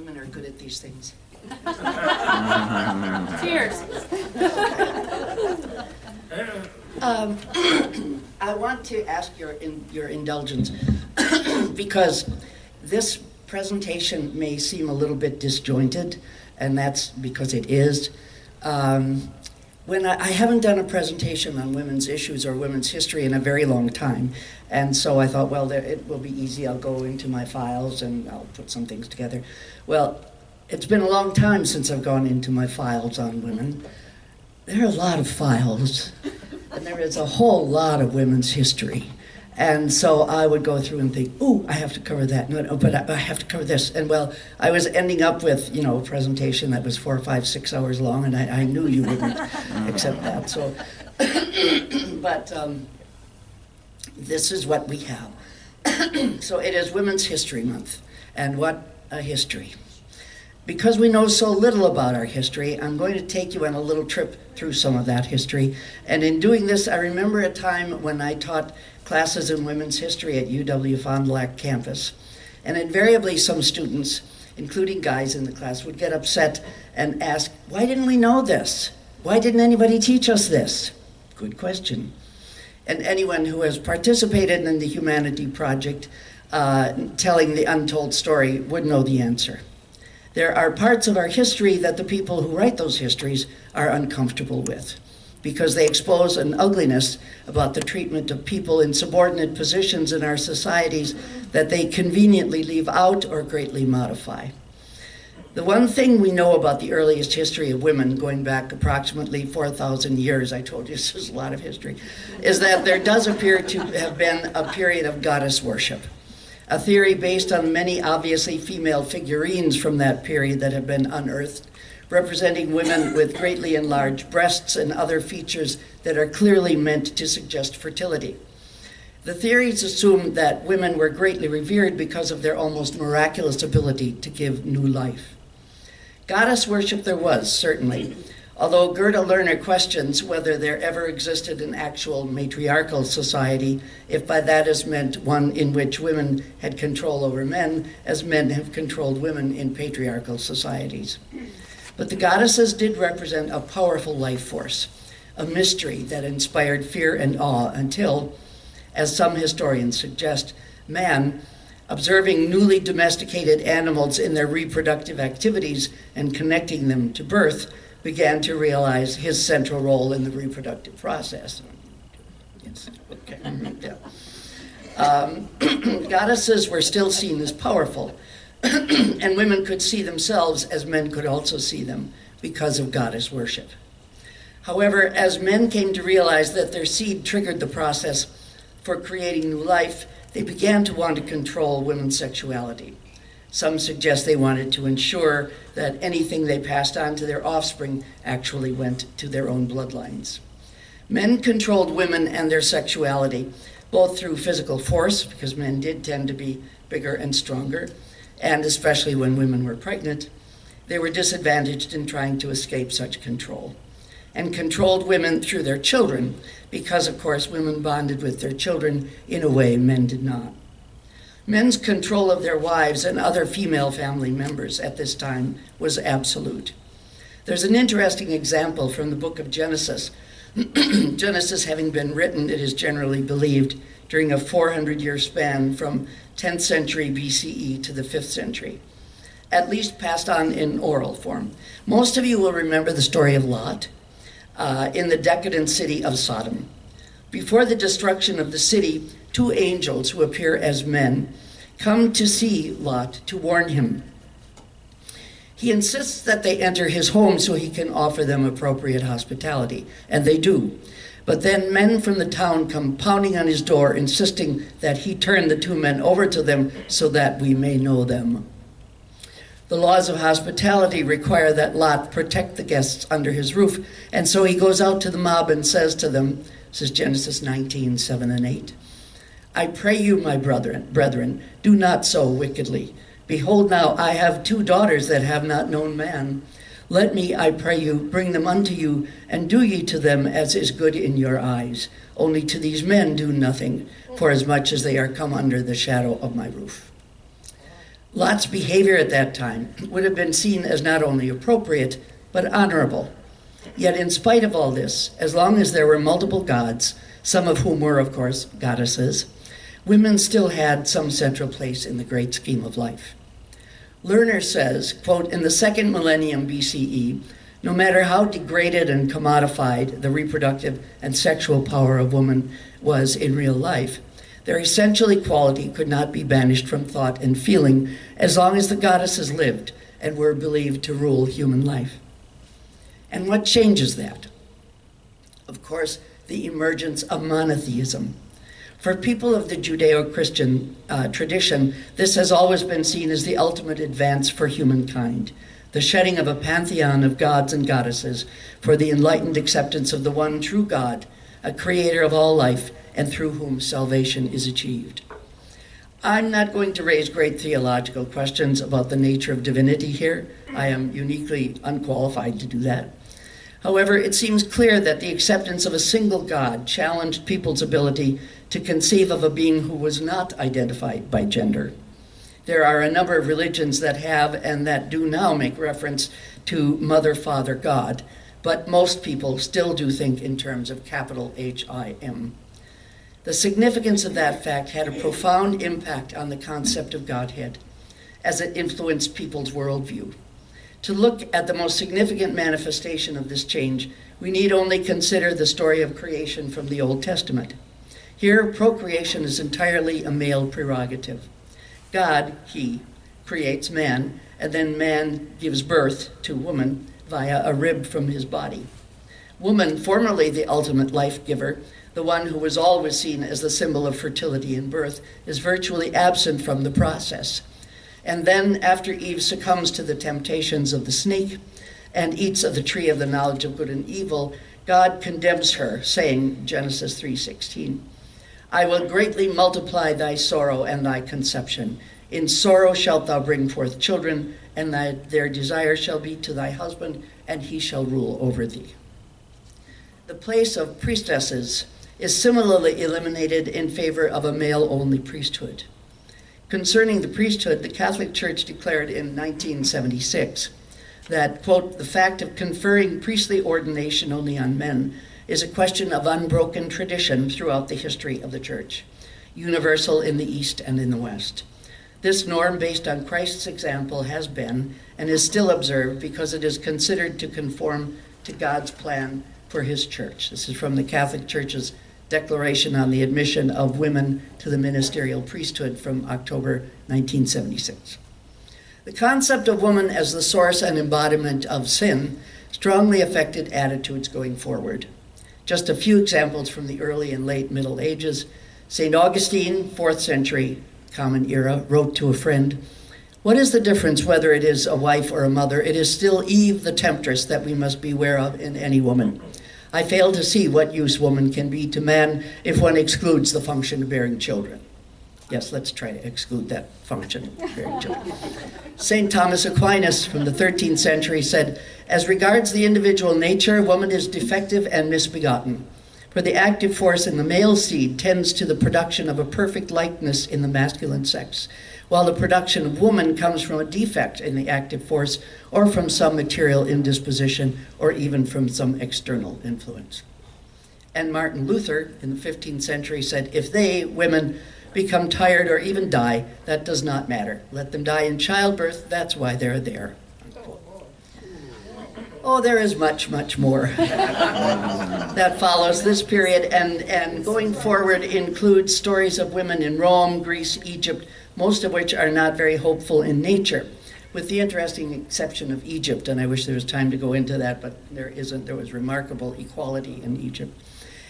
women are good at these things. Cheers. I want to ask your indulgence because this presentation may seem a little bit disjointed, and that's because it is. When I haven't done a presentation on women's issues or women's history in a very long time, and so I thought, well, it will be easy. I'll go into my files and I'll put some things together. Well, it's been a long time since I've gone into my files on women. There are a lot of files, and there is a whole lot of women's history. And so I would go through and think, ooh, I have to cover that. No, but I have to cover this. And well, I was ending up with, a presentation that was 4, 5, 6 hours long, and I knew you wouldn't accept that. So, but this is what we have. So it is Women's History Month, and what a history. Because we know so little about our history, I'm going to take you on a little trip through some of that history. And in doing this, I remember a time when I taught classes in women's history at UW-Fond du Lac campus. And invariably some students, including guys in the class, would get upset and ask, why didn't we know this? Why didn't anybody teach us this? Good question. And anyone who has participated in the Humanity Project, telling the untold story, would know the answer. There are parts of our history that the people who write those histories are uncomfortable with, because they expose an ugliness about the treatment of people in subordinate positions in our societies that they conveniently leave out or greatly modify. The one thing we know about the earliest history of women, going back approximately 4,000 years, I told you this is a lot of history, is that there does appear to have been a period of goddess worship. A theory based on many obviously female figurines from that period that have been unearthed, representing women with greatly enlarged breasts and other features that are clearly meant to suggest fertility. The theories assume that women were greatly revered because of their almost miraculous ability to give new life. Goddess worship there was, certainly, although Gerda Lerner questions whether there ever existed an actual matriarchal society, if by that is meant one in which women had control over men, as men have controlled women in patriarchal societies. But the goddesses did represent a powerful life force, a mystery that inspired fear and awe until, as some historians suggest, man, observing newly domesticated animals in their reproductive activities and connecting them to birth, began to realize his central role in the reproductive process. Yes, okay. Yeah. Goddesses were still seen as powerful, and women could see themselves as men could also see them because of goddess worship. However, as men came to realize that their seed triggered the process for creating new life, they began to want to control women's sexuality. Some suggest they wanted to ensure that anything they passed on to their offspring actually went to their own bloodlines. Men controlled women and their sexuality, both through physical force, because men did tend to be bigger and stronger, and especially when women were pregnant, they were disadvantaged in trying to escape such control. And controlled women through their children, because of course women bonded with their children in a way men did not. Men's control of their wives and other female family members at this time was absolute. There's an interesting example from the book of Genesis. Genesis having been written, it is generally believed, during a 400-year span from 10th century BCE to the 5th century, at least passed on in oral form. Most of you will remember the story of Lot in the decadent city of Sodom. Before the destruction of the city, 2 angels who appear as men come to see Lot to warn him. He insists that they enter his home so he can offer them appropriate hospitality, and they do. But then men from the town come pounding on his door, insisting that he turn the 2 men over to them so that we may know them. The laws of hospitality require that Lot protect the guests under his roof, and so he goes out to the mob and says to them, this is Genesis 19, 7 and 8, I pray you, my brethren, do not so wickedly. Behold now, I have 2 daughters that have not known man. Let me, I pray you, bring them unto you, and do ye to them as is good in your eyes. Only to these men do nothing, forasmuch as they are come under the shadow of my roof. Lot's behavior at that time would have been seen as not only appropriate, but honorable. Yet in spite of all this, as long as there were multiple gods, some of whom were, of course, goddesses, women still had some central place in the great scheme of life. Lerner says, quote, in the second millennium BCE, no matter how degraded and commodified the reproductive and sexual power of woman was in real life, their essential equality could not be banished from thought and feeling as long as the goddesses lived and were believed to rule human life. And what changes that? Of course, the emergence of monotheism. For people of the Judeo-Christian tradition, this has always been seen as the ultimate advance for humankind, the shedding of a pantheon of gods and goddesses for the enlightened acceptance of the one true God, a creator of all life, and through whom salvation is achieved. I'm not going to raise great theological questions about the nature of divinity here. I am uniquely unqualified to do that. However, it seems clear that the acceptance of a single God challenged people's ability to conceive of a being who was not identified by gender. There are a number of religions that have and that do now make reference to Mother, Father, God, but most people still do think in terms of capital H-I-M. The significance of that fact had a profound impact on the concept of Godhead as it influenced people's worldview. To look at the most significant manifestation of this change, we need only consider the story of creation from the Old Testament. Here, procreation is entirely a male prerogative. God, he, creates man, and then man gives birth to woman via a rib from his body. Woman, formerly the ultimate life giver, the one who was always seen as the symbol of fertility and birth, is virtually absent from the process. And then, after Eve succumbs to the temptations of the snake and eats of the tree of the knowledge of good and evil, God condemns her, saying, Genesis 3:16, I will greatly multiply thy sorrow and thy conception. In sorrow shalt thou bring forth children, and their desire shall be to thy husband, and he shall rule over thee. The place of priestesses is similarly eliminated in favor of a male-only priesthood. Concerning the priesthood, the Catholic Church declared in 1976 that, quote, the fact of conferring priestly ordination only on men is a question of unbroken tradition throughout the history of the Church, universal in the East and in the West. This norm, based on Christ's example, has been and is still observed because it is considered to conform to God's plan for his church. This is from the Catholic Church's Declaration on the Admission of Women to the Ministerial Priesthood from October 1976. The concept of woman as the source and embodiment of sin strongly affected attitudes going forward. Just a few examples from the early and late Middle Ages. St. Augustine, 4th century, Common Era, wrote to a friend, what is the difference whether it is a wife or a mother? It is still Eve the temptress that we must beware of in any woman. I fail to see what use woman can be to man if one excludes the function of bearing children. Yes, let's try to exclude that function of bearing children. St. Thomas Aquinas from the 13th century said, as regards the individual nature, woman is defective and misbegotten. For the active force in the male seed tends to the production of a perfect likeness in the masculine sex, while the production of woman comes from a defect in the active force or from some material indisposition or even from some external influence. And Martin Luther in the 15th century said, if they, women, become tired or even die, that does not matter. Let them die in childbirth, that's why they're there. Oh, there is much, much more that follows this period, and going forward includes stories of women in Rome, Greece, Egypt, most of which are not very hopeful in nature, with the interesting exception of Egypt, and I wish there was time to go into that, but there isn't. There was remarkable equality in Egypt.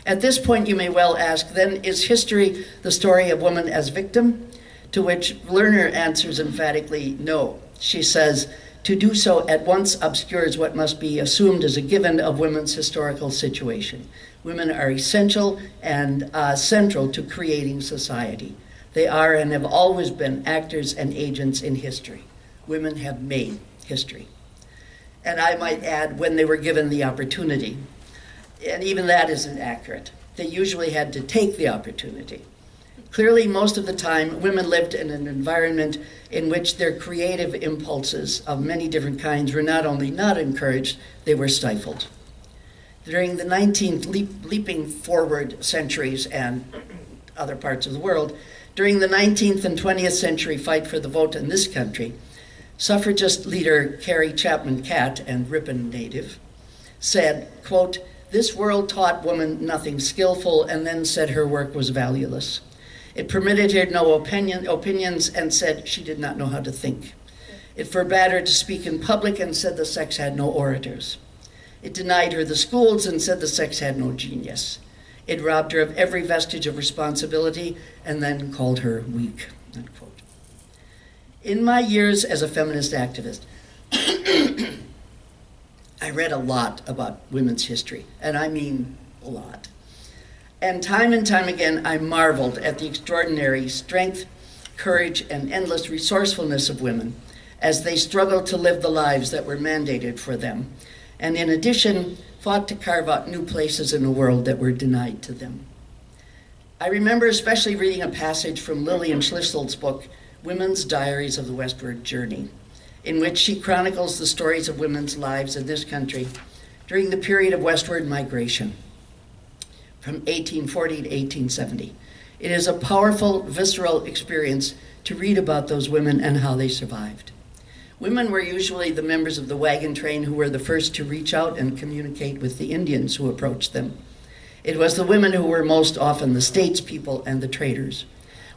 At this point, you may well ask, then, is history the story of woman as victim? To which Lerner answers emphatically, no. She says, to do so at once obscures what must be assumed as a given of women's historical situation. Women are essential and central to creating society. They are and have always been actors and agents in history. Women have made history. And I might add, when they were given the opportunity. And even that isn't accurate. They usually had to take the opportunity. Clearly, most of the time, women lived in an environment in which their creative impulses of many different kinds were not only not encouraged, they were stifled. During the 19th, leaping forward centuries and other parts of the world, during the 19th and 20th century fight for the vote in this country, suffragist leader Carrie Chapman Catt, and Ripon native, said, quote, "This world taught woman nothing skillful and then said her work was valueless. It permitted her no opinions and said she did not know how to think. It forbade her to speak in public and said the sex had no orators. It denied her the schools and said the sex had no genius. It robbed her of every vestige of responsibility and then called her weak," unquote. In my years as a feminist activist, I read a lot about women's history, and I mean a lot. And time again, I marveled at the extraordinary strength, courage, and endless resourcefulness of women as they struggled to live the lives that were mandated for them, and in addition, fought to carve out new places in the world that were denied to them. I remember especially reading a passage from Lillian Schlissel's book, Women's Diaries of the Westward Journey, in which she chronicles the stories of women's lives in this country during the period of westward migration, from 1840 to 1870. It is a powerful, visceral experience to read about those women and how they survived. Women were usually the members of the wagon train who were the first to reach out and communicate with the Indians who approached them. It was the women who were most often the statespeople and the traders.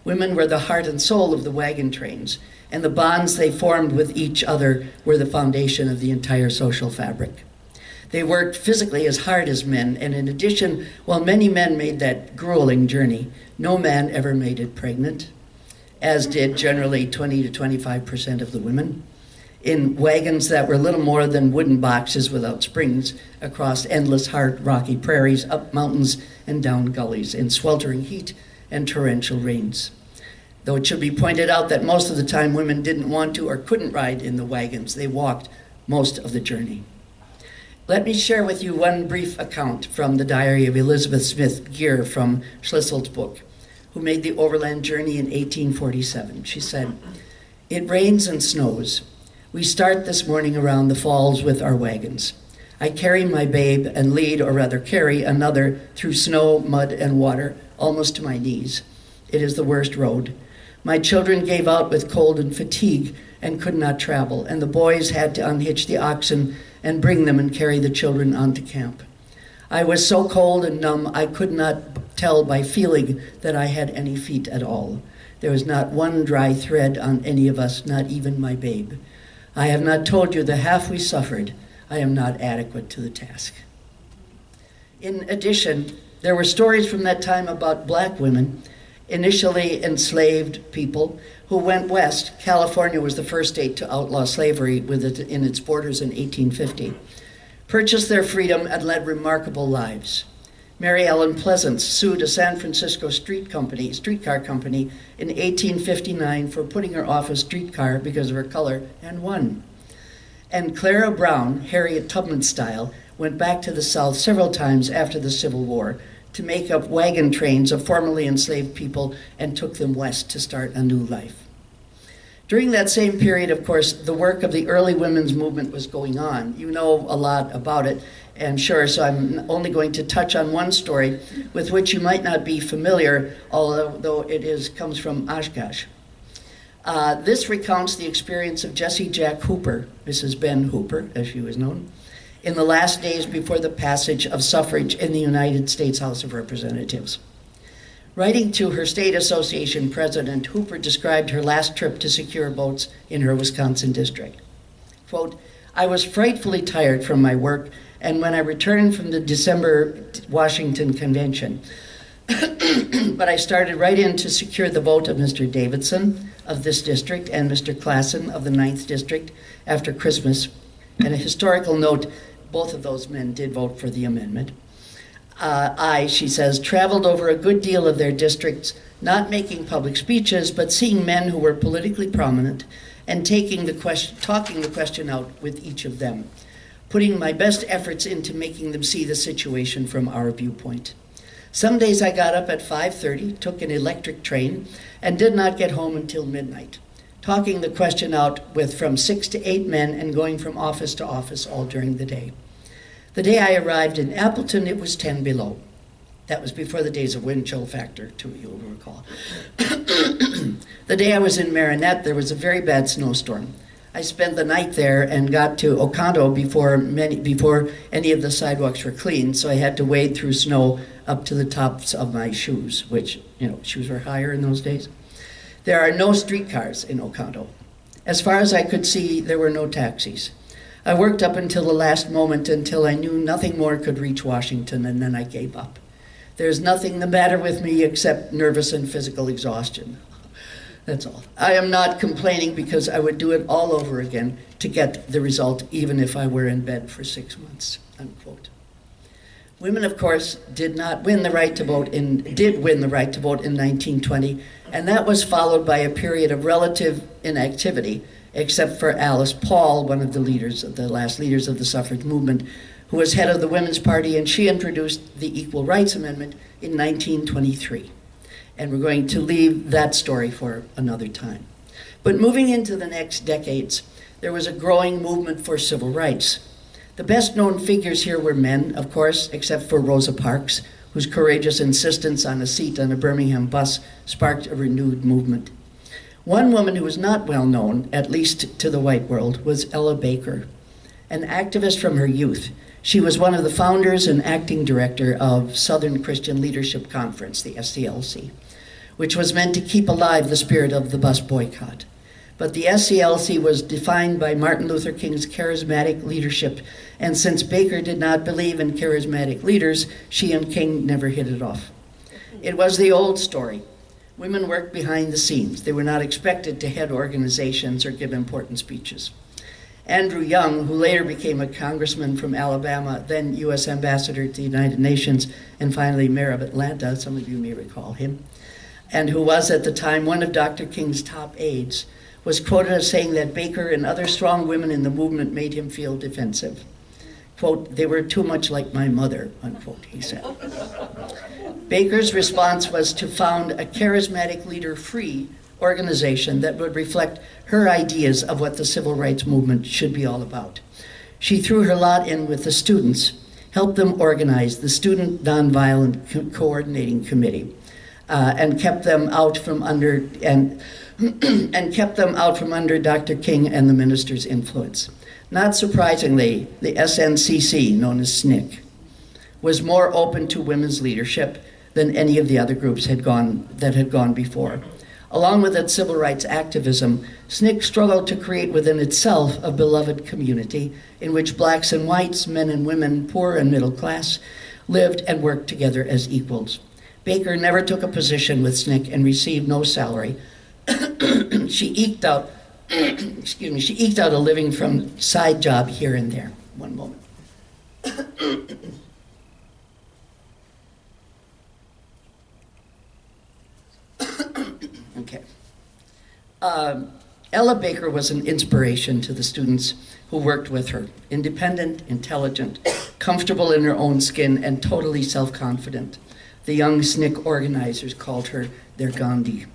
Women were the heart and soul of the wagon trains, and the bonds they formed with each other were the foundation of the entire social fabric. They worked physically as hard as men, and in addition, while many men made that grueling journey, no man ever made it pregnant, as did generally 20 to 25% of the women, in wagons that were little more than wooden boxes without springs across endless hard rocky prairies, up mountains and down gullies, in sweltering heat and torrential rains. Though it should be pointed out that most of the time women didn't want to or couldn't ride in the wagons. They walked most of the journey. Let me share with you one brief account from the diary of Elizabeth Smith Geer from Schlissel's book, who made the overland journey in 1847. She said, "It rains and snows. We start this morning around the falls with our wagons. I carry my babe and lead, or rather carry, another through snow, mud, and water, almost to my knees. It is the worst road. My children gave out with cold and fatigue and could not travel, and the boys had to unhitch the oxen and bring them and carry the children onto camp. I was so cold and numb I could not tell by feeling that I had any feet at all. There was not one dry thread on any of us, not even my babe. I have not told you the half we suffered. I am not adequate to the task." In addition, there were stories from that time about black women, initially enslaved people, who went west. California was the first state to outlaw slavery in its borders in 1850, purchased their freedom and led remarkable lives. Mary Ellen Pleasance sued a San Francisco streetcar company in 1859 for putting her off a streetcar because of her color, and won. And Clara Brown, Harriet Tubman style, went back to the South several times after the Civil War to make up wagon trains of formerly enslaved people and took them west to start a new life. During that same period, of course, the work of the early women's movement was going on. You know a lot about it, I'm sure, so I'm only going to touch on one story with which you might not be familiar, although it comes from Oshkosh. This recounts the experience of Jessie Jack Hooper, Mrs. Ben Hooper, as she was known, in the last days before the passage of suffrage in the United States House of Representatives. Writing to her state association president, Hooper described her last trip to secure votes in her Wisconsin district. Quote, "I was frightfully tired from my work, and when I returned from the December Washington convention, but I started right in to secure the vote of Mr. Davidson of this district and Mr. Klassen of the 9th district after Christmas. And a historical note, both of those men did vote for the amendment. She says, traveled over a good deal of their districts, not making public speeches, but seeing men who were politically prominent and talking the question out with each of them, putting my best efforts into making them see the situation from our viewpoint. Some days I got up at 5:30, took an electric train, and did not get home until midnight, talking the question out with from 6 to 8 men and going from office to office all during the day. The day I arrived in Appleton, it was 10 below. That was before the days of wind chill factor, too, you'll recall. The day I was in Marinette, there was a very bad snowstorm. I spent the night there and got to Oconto before any of the sidewalks were clean, so I had to wade through snow up to the tops of my shoes, which, shoes were higher in those days. There are no streetcars in Oconto. As far as I could see, there were no taxis. I worked up until the last moment until I knew nothing more could reach Washington, and then I gave up. There's nothing the matter with me except nervous and physical exhaustion. That's all. I am not complaining because I would do it all over again to get the result, even if I were in bed for 6 months, unquote. Women, of course, did win the right to vote in 1920, and that was followed by a period of relative inactivity, except for Alice Paul, one of the last leaders of the suffrage movement, who was head of the Women's Party, and she introduced the Equal Rights Amendment in 1923. And we're going to leave that story for another time. But moving into the next decades, there was a growing movement for civil rights. The best known figures here were men, of course, except for Rosa Parks, whose courageous insistence on a seat on a Birmingham bus sparked a renewed movement. One woman who was not well known, at least to the white world, was Ella Baker, an activist from her youth. She was one of the founders and acting director of Southern Christian Leadership Conference, the SCLC, which was meant to keep alive the spirit of the bus boycott. But the SCLC was defined by Martin Luther King's charismatic leadership, and since Baker did not believe in charismatic leaders, she and King never hit it off. It was the old story. Women worked behind the scenes. They were not expected to head organizations or give important speeches. Andrew Young, who later became a congressman from Alabama, then U.S. ambassador to the United Nations, and finally mayor of Atlanta, some of you may recall him, and who was at the time one of Dr. King's top aides, was quoted as saying that Baker and other strong women in the movement made him feel defensive. Quote, "They were too much like my mother," unquote, he said. Baker's response was to found a charismatic leader-free organization that would reflect her ideas of what the civil rights movement should be all about. She threw her lot in with the students, helped them organize the Student Nonviolent Coordinating Committee, and kept them out from under Dr. King and the minister's influence. Not surprisingly, the SNCC, known as SNCC, was more open to women's leadership than any of the other groups had gone before. Along with its civil rights activism, SNCC struggled to create within itself a beloved community in which blacks and whites, men and women, poor and middle class, lived and worked together as equals. Baker never took a position with SNCC and received no salary. She eked out a living from side job here and there. One moment. Okay. Ella Baker was an inspiration to the students who worked with her. Independent, intelligent, comfortable in her own skin, and totally self-confident. The young SNCC organizers called her their Gandhi.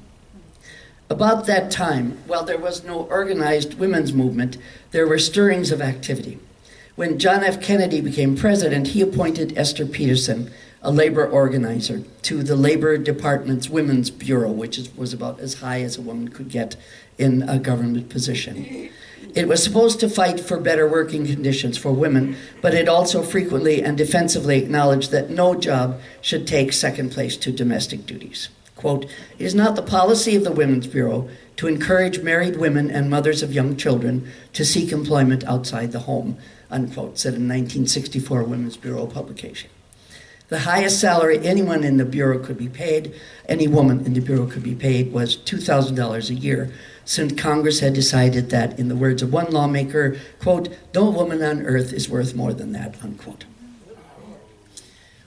About that time, while there was no organized women's movement, there were stirrings of activity. When John F. Kennedy became president, he appointed Esther Peterson, a labor organizer, to the Labor Department's Women's Bureau, which was about as high as a woman could get in a government position. It was supposed to fight for better working conditions for women, but it also frequently and defensively acknowledged that no job should take second place to domestic duties. Quote, "It is not the policy of the Women's Bureau to encourage married women and mothers of young children to seek employment outside the home," unquote, said a 1964 Women's Bureau publication. The highest salary anyone in the Bureau could be paid, any woman in the Bureau could be paid, was $2,000 a year, since Congress had decided that, in the words of one lawmaker, quote, "no woman on earth is worth more than that," unquote.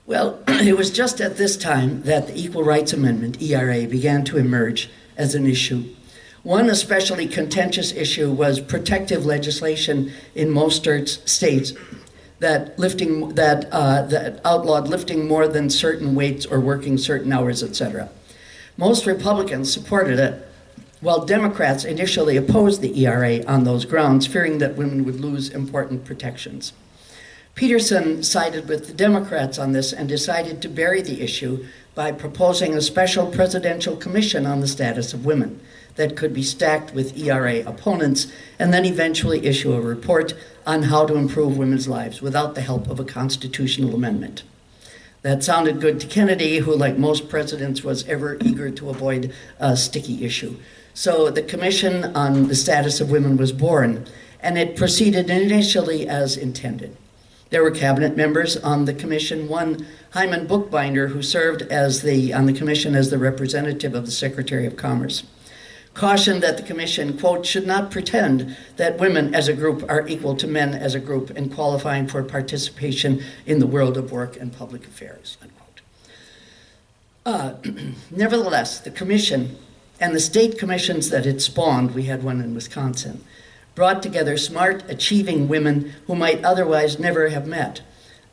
Well, it was just at this time that the Equal Rights Amendment, ERA, began to emerge as an issue. One especially contentious issue was protective legislation in most states that outlawed lifting more than certain weights or working certain hours, etc. Most Republicans supported it, while Democrats initially opposed the ERA on those grounds, fearing that women would lose important protections. Peterson sided with the Democrats on this and decided to bury the issue by proposing a special presidential commission on the status of women that could be stacked with ERA opponents, and then eventually issue a report on how to improve women's lives without the help of a constitutional amendment. That sounded good to Kennedy, who, like most presidents, was ever eager to avoid a sticky issue. So the Commission on the Status of Women was born, and it proceeded initially as intended. There were cabinet members on the commission, one Hyman Bookbinder, who served on the commission as the representative of the Secretary of Commerce, cautioned that the commission, quote, should not pretend that women as a group are equal to men as a group in qualifying for participation in the world of work and public affairs, unquote. Nevertheless, the commission and the state commissions that it spawned, we had one in Wisconsin, brought together smart, achieving women who might otherwise never have met.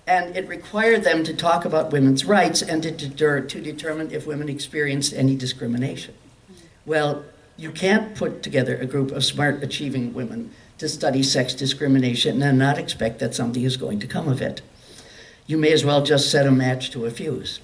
And it required them to talk about women's rights and to determine if women experienced any discrimination. Well, you can't put together a group of smart, achieving women to study sex discrimination and not expect that something is going to come of it. You may as well just set a match to a fuse.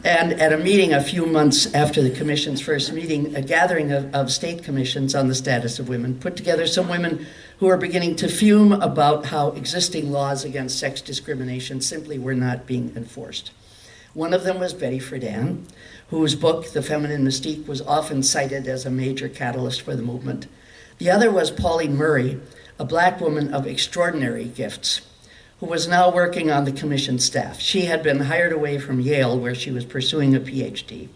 And at a meeting a few months after the commission's first meeting, a gathering of state commissions on the status of women put together some women who are beginning to fume about how existing laws against sex discrimination simply were not being enforced. One of them was Betty Friedan, whose book, The Feminine Mystique, was often cited as a major catalyst for the movement. The other was Pauline Murray, a black woman of extraordinary gifts, who was now working on the commission staff. She had been hired away from Yale, where she was pursuing a PhD.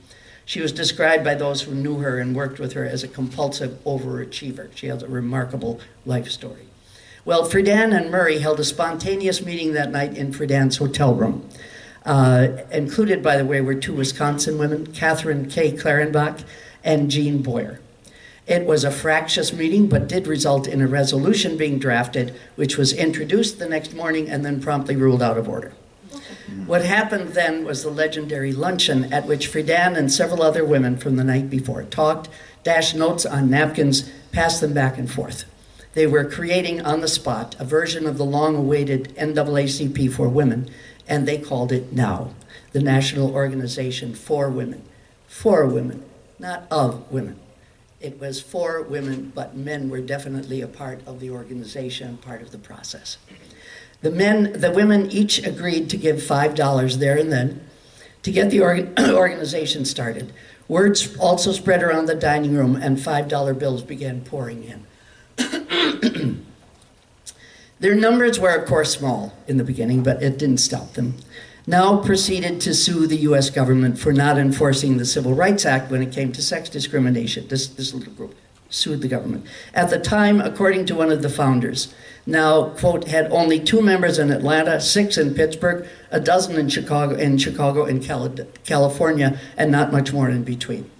She was described by those who knew her and worked with her as a compulsive overachiever. She has a remarkable life story. Well, Friedan and Murray held a spontaneous meeting that night in Friedan's hotel room. Included, by the way, were two Wisconsin women, Catherine K. Clarenbach and Jean Boyer. It was a fractious meeting, but did result in a resolution being drafted, which was introduced the next morning and then promptly ruled out of order. What happened then was the legendary luncheon at which Friedan and several other women from the night before talked, dashed notes on napkins, passed them back and forth. They were creating on the spot a version of the long-awaited NAACP for women, and they called it NOW, the National Organization for Women. For women, not of women. It was for women, but men were definitely a part of the organization, part of the process. The women each agreed to give $5 there and then to get the organization started. Words also spread around the dining room, and $5 bills began pouring in. Their numbers were, of course, small in the beginning, but it didn't stop them. Now proceeded to sue the U.S. government for not enforcing the Civil Rights Act when it came to sex discrimination. This little group sued the government. At the time, according to one of the founders, now, quote, had only 2 members in Atlanta, 6 in Pittsburgh, a dozen in Chicago and California, and not much more in between.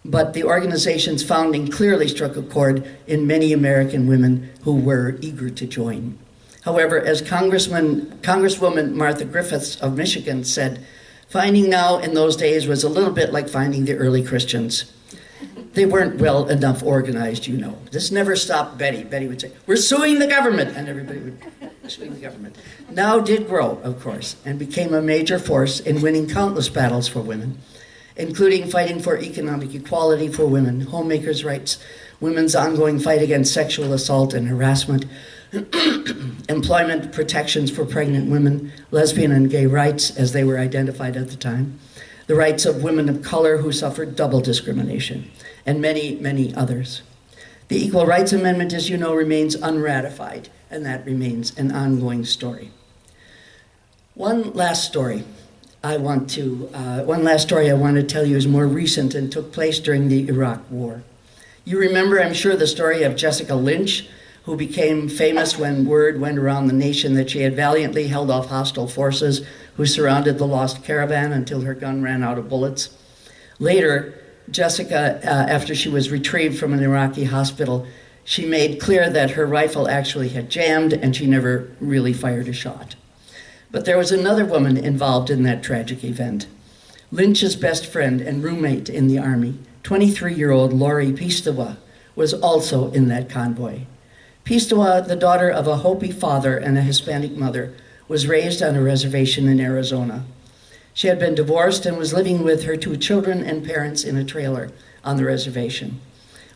But the organization's founding clearly struck a chord in many American women who were eager to join. However, as Congresswoman Martha Griffiths of Michigan said, finding NOW in those days was a little bit like finding the early Christians. They weren't well enough organized, you know. This never stopped Betty. Betty would say, we're suing the government, and everybody would sue the government. NOW did grow, of course, and became a major force in winning countless battles for women, including fighting for economic equality for women, homemakers' rights, women's ongoing fight against sexual assault and harassment, employment protections for pregnant women, lesbian and gay rights as they were identified at the time, the rights of women of color who suffered double discrimination, and many, many others. The Equal Rights Amendment, as you know, remains unratified, and that remains an ongoing story. One last story I want to tell you is more recent and took place during the Iraq War. You remember, I'm sure, the story of Jessica Lynch, who became famous when word went around the nation that she had valiantly held off hostile forces who surrounded the lost caravan until her gun ran out of bullets. Later, Jessica, after she was retrieved from an Iraqi hospital, She made clear that her rifle actually had jammed and she never really fired a shot. But there was another woman involved in that tragic event. Lynch's best friend and roommate in the Army, 23-year-old Lori Pistawa, was also in that convoy. Pistawa, the daughter of a Hopi father and a Hispanic mother, was raised on a reservation in Arizona. She had been divorced and was living with her 2 children and parents in a trailer on the reservation.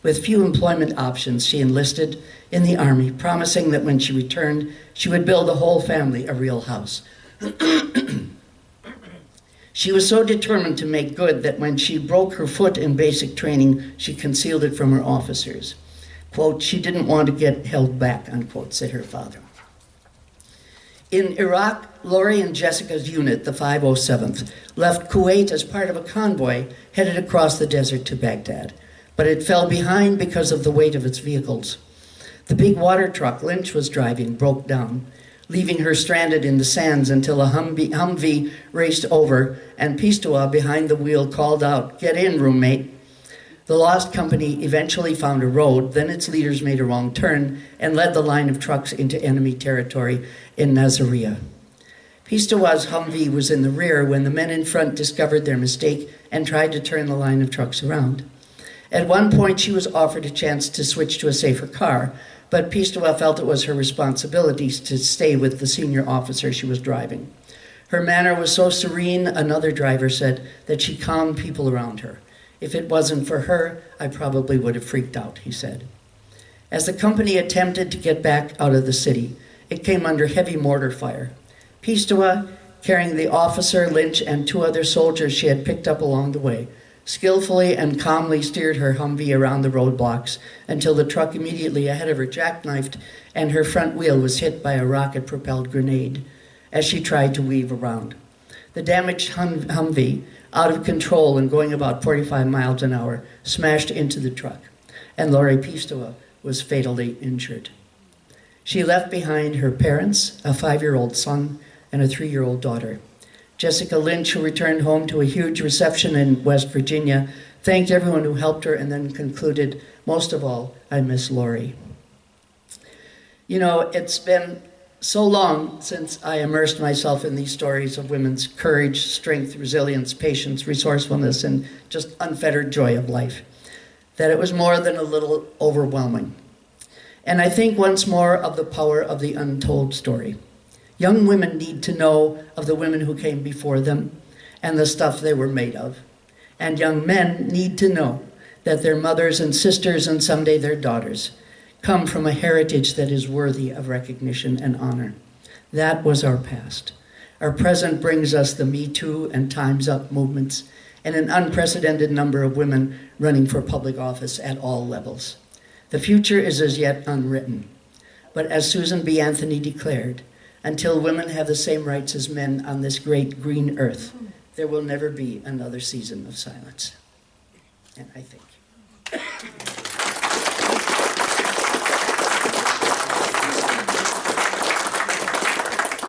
With few employment options, she enlisted in the Army, promising that when she returned, she would build the whole family a real house. She was so determined to make good that when she broke her foot in basic training, she concealed it from her officers. Quote, she didn't want to get held back, unquote, said her father. In Iraq, Lori and Jessica's unit, the 507th, left Kuwait as part of a convoy headed across the desert to Baghdad, but it fell behind because of the weight of its vehicles. The big water truck Lynch was driving broke down, leaving her stranded in the sands until a Humvee raced over and Pistawa behind the wheel called out, "Get in, roommate." The lost company eventually found a road, then its leaders made a wrong turn and led the line of trucks into enemy territory in Nasiriyah. Pistawa's Humvee was in the rear when the men in front discovered their mistake and tried to turn the line of trucks around. At one point, she was offered a chance to switch to a safer car, but Pistawa felt it was her responsibility to stay with the senior officer she was driving. Her manner was so serene, another driver said, that she calmed people around her. "If it wasn't for her, I probably would have freaked out," he said. As the company attempted to get back out of the city, it came under heavy mortar fire. Pistawa, carrying the officer, Lynch, and 2 other soldiers she had picked up along the way, skillfully and calmly steered her Humvee around the roadblocks until the truck immediately ahead of her jackknifed and her front wheel was hit by a rocket-propelled grenade as she tried to weave around. The damaged Humvee, out of control and going about 45 miles an hour, smashed into the truck, and Lori Pistawa was fatally injured. She left behind her parents, a 5-year-old son, and a 3-year-old daughter. Jessica Lynch, who returned home to a huge reception in West Virginia, thanked everyone who helped her and then concluded, "Most of all, I miss Lori." You know, it's been so long since I immersed myself in these stories of women's courage, strength, resilience, patience, resourcefulness, and just unfettered joy of life, that it was more than a little overwhelming. And I think once more of the power of the untold story. Young women need to know of the women who came before them and the stuff they were made of. And young men need to know that their mothers and sisters, and someday their daughters, come from a heritage that is worthy of recognition and honor. That was our past. Our present brings us the Me Too and Time's Up movements and an unprecedented number of women running for public office at all levels. The future is as yet unwritten. But as Susan B. Anthony declared, until women have the same rights as men on this great green earth, there will never be another season of silence. And I thank you.